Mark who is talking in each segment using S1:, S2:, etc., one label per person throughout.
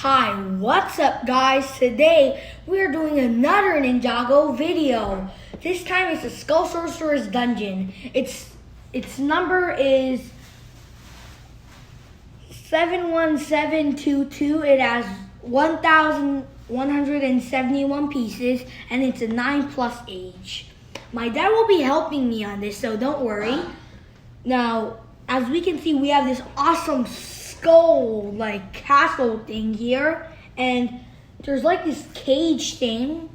S1: Hi, what's up guys? Today we are doing another Ninjago video. This time it's a Skull Sorcerer's Dungeon. Its number is 71722. It has 1,171 pieces and it's a 9+ age. My dad will be helping me on this, so don't worry. Now, as we can see, we have this awesome skull like castle thing here, and there's like this cage thing,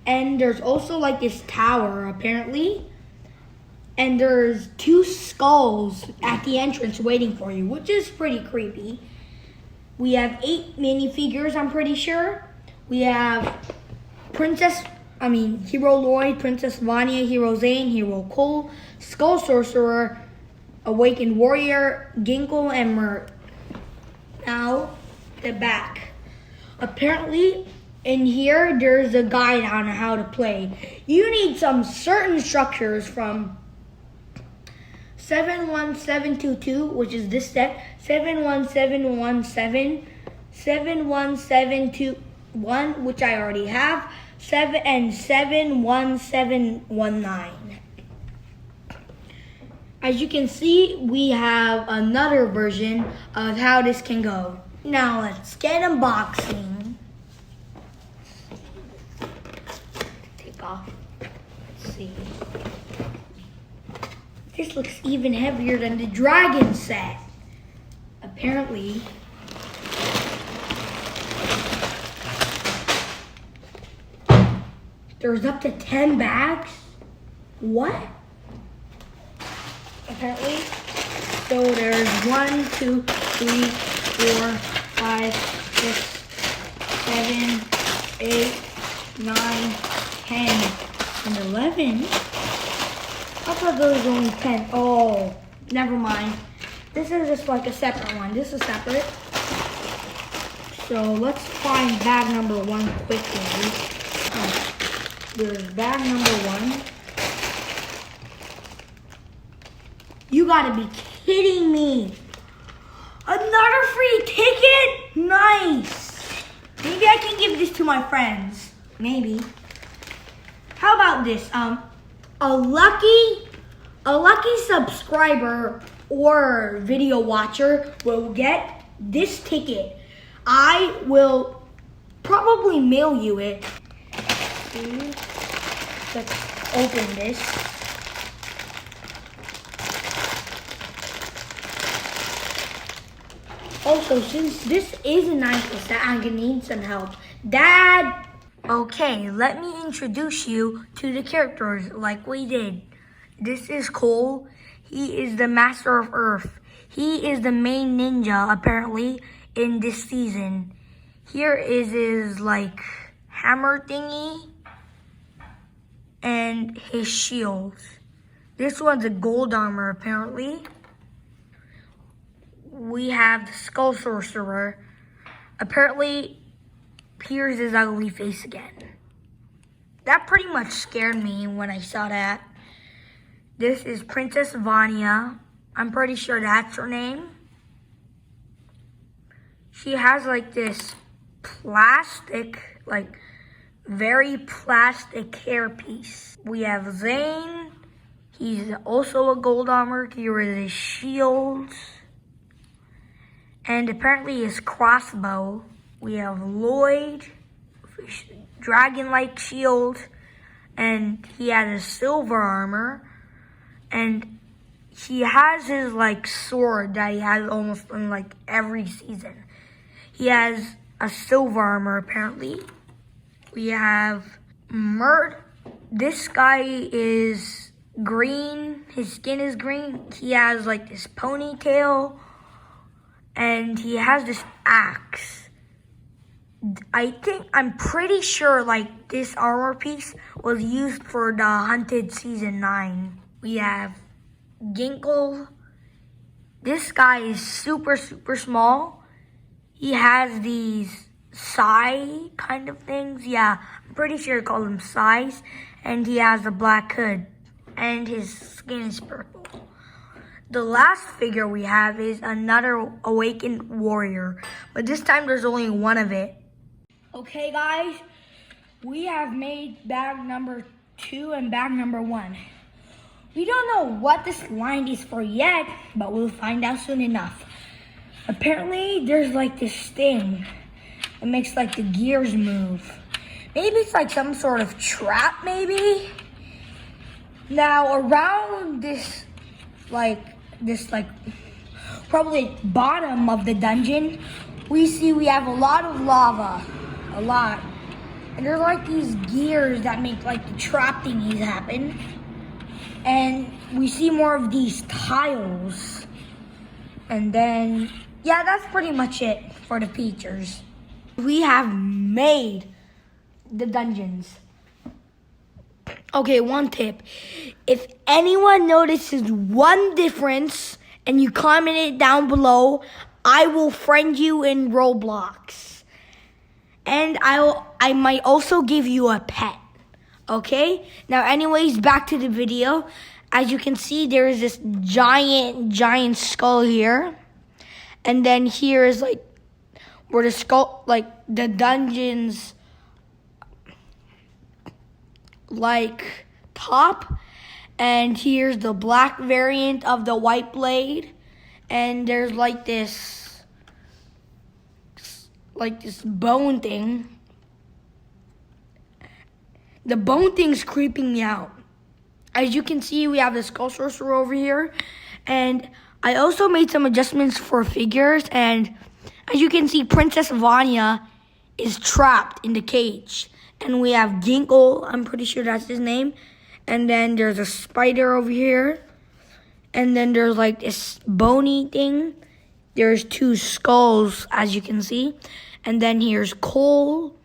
S1: and there's also like this tower apparently, and there's 2 skulls at the entrance waiting for you, which is pretty creepy. We have 8 minifigures, I'm pretty sure. We have Hero Lloyd, Princess Vanya, Hero Zane, Hero Cole, Skull Sorcerer, Awakened Warrior, Ginkle, and Mert. Now, the back. Apparently, in here, there's a guide on how to play. You need some certain structures from 71722, which is this set, 71717, 71721, which I already have, and 71719. As you can see, we have another version of how this can go. Now let's get unboxing. Take off. Let's see. This looks even heavier than the dragon set. Apparently. There's up to 10 bags? What? Apparently. So there's 1, 2, 3, 4, 5, 6, 7, 8, 9, 10, and 11. I thought there was only 10. Oh, never mind. This is just like a separate one. This is separate. So let's find bag number 1 quickly. There's bag number 1. You gotta be kidding me. Another free ticket? Nice. Maybe I can give this to my friends. Maybe. How about this? A lucky subscriber or video watcher will get this ticket. I will probably mail you it. Let's open this. Also, since this is a 9%, I'm gonna need some help. Dad! Okay, let me introduce you to the characters like we did. This is Cole. He is the Master of Earth. He is the main ninja, apparently, in this season. Here is his, like, hammer thingy and his shield. This one's a gold armor, apparently. We have the Skull Sorcerer. Apparently, here's his ugly face again. That pretty much scared me when I saw that. This is Princess Vanya. I'm pretty sure that's her name. She has like this plastic, like very plastic hairpiece. We have Zane. He's also a gold armor. Here is his shield. And apparently his crossbow. We have Lloyd, dragon-like shield, and he has a silver armor. And he has his like sword that he has almost in like every season. He has a silver armor apparently. We have Mert. This guy is green. His skin is green. He has like this ponytail. And he has this axe. I'm pretty sure like this armor piece was used for the Hunted Season 9. We have Ginkle. This guy is super small. He has these sai kind of things. Yeah, I'm pretty sure I call them sais. And he has a black hood. And his skin is purple. The last figure we have is another awakened warrior, but this time there's only one of it. Okay guys, we have made bag number 2 and bag number 1. We don't know what this line is for yet, but we'll find out soon enough. Apparently there's like this thing. It makes like the gears move. Maybe it's like some sort of trap maybe? Now around this probably bottom of the dungeon, we have a lot of lava, a lot. And there's like these gears that make like the trap thingies happen. And we see more of these tiles. And then, yeah, that's pretty much it for the features. We have made the dungeons. Okay, one tip. If anyone notices one difference and you comment it down below, I will friend you in Roblox. And I might also give you a pet. Okay? Now anyways, back to the video. As you can see, there is this giant skull here. And then here is like where the skull, like the dungeons like top, and here's the black variant of the white blade, and there's like this bone thing. The bone thing's creeping me out. As you can see, we have the skull sorcerer over here, and I also made some adjustments for figures, and as you can see, Princess Vanya is trapped in the cage. And we have Ginkle, I'm pretty sure that's his name. And then there's a spider over here. And then there's like this bony thing. There's 2 skulls, as you can see. And then here's Cole.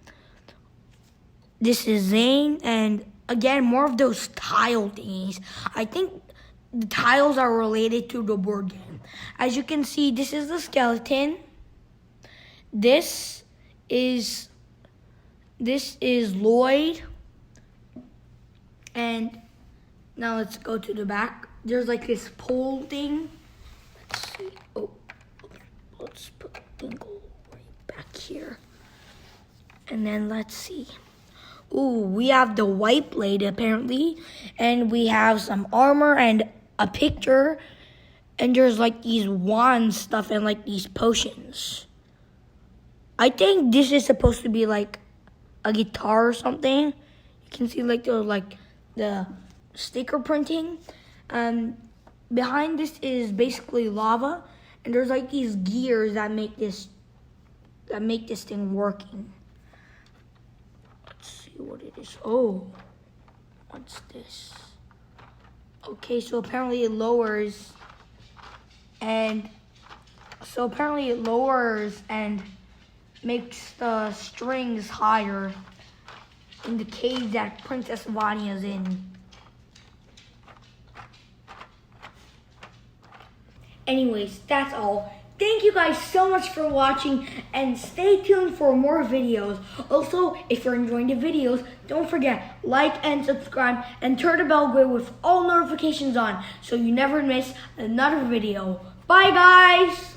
S1: This is Zane. And again, more of those tile thingies. I think the tiles are related to the board game. As you can see, this is the skeleton. This is Lloyd. And now let's go to the back. There's like this pole thing. Let's see. Oh, let's put Ginkle right back here. And then let's see. Ooh, we have the white blade apparently. And we have some armor and a picture. And there's like these wand stuff and like these potions. I think this is supposed to be like a guitar or something. You can see like the sticker printing. Behind this is basically lava, and there's like these gears that make this thing working. Let's see what it is. Oh, what's this? Okay, so apparently it lowers and makes the strings higher in the cave that Princess Vanya's in. Anyways, that's all. Thank you guys so much for watching, and stay tuned for more videos. Also, if you're enjoying the videos, don't forget, like and subscribe, and turn the bell grid with all notifications on so you never miss another video. Bye guys!